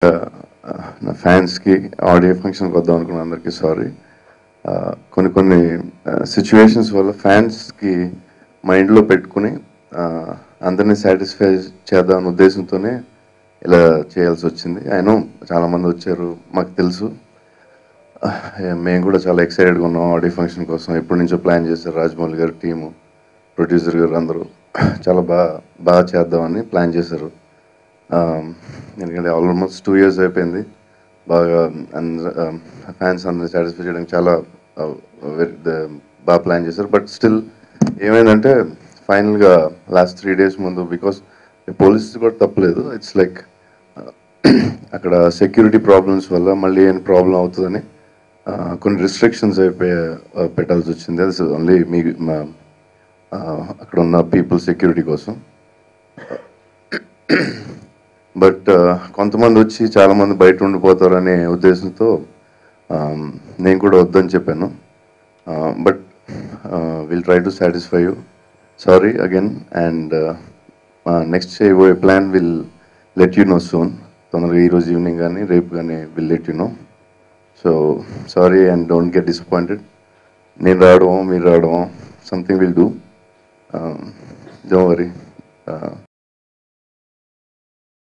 నా ఫ్యాన్స్కి ఆడియో ఫంక్షన్కి వద్దాం అనుకున్న అందరికీ సారీ. కొన్ని సిచ్యువేషన్స్ వల్ల ఫ్యాన్స్కి మైండ్లో పెట్టుకుని అందరినీ సాటిస్ఫై చేద్దామన్న ఉద్దేశంతోనే ఇలా చేయాల్సి వచ్చింది. అయినా చాలామంది వచ్చారు, మాకు తెలుసు. మేము కూడా చాలా ఎక్సైటెడ్గా ఉన్నాం ఆడియో ఫంక్షన్ కోసం. ఎప్పటి నుంచో ప్లాన్ చేశారు రాజమౌళి గారు, టీము, ప్రొడ్యూసర్ గారు అందరూ చాలా బాగా చేద్దామని ప్లాన్ చేశారు. ఎందుకంటే ఆల్మోస్ట్ 2 years అయిపోయింది. బాగా ఫ్యాన్స్ అందరినీ సాటిస్ఫై చేయడానికి చాలా బాగా ప్లాన్ చేశారు. బట్ స్టిల్ ఏమైందంటే ఫైనల్గా లాస్ట్ 3 days ముందు, బికాస్ పోలీసు కూడా తప్పలేదు, ఇట్స్ లైక్ అక్కడ సెక్యూరిటీ ప్రాబ్లమ్స్ వల్ల మళ్ళీ ఏం ప్రాబ్లం అవుతుందని కొన్ని రిస్ట్రిక్షన్స్ పెట్టాల్సి వచ్చింది. అది ఓన్లీ అక్కడ ఉన్న పీపుల్ సెక్యూరిటీ కోసం. బట్ కొంతమంది వచ్చి చాలామంది బయట ఉండిపోతారనే ఉద్దేశంతో నేను కూడా వద్దని చెప్పాను. But will try to satisfy you. Sorry again. And next చేయబోయే plan will let you know soon. తొందరగా ఈరోజు ఈవినింగ్ కానీ రేపు కానీ will let you know. So sorry and don't get disappointed. నేను రావడమో మీరు రావడమో, something will do. Don't worry.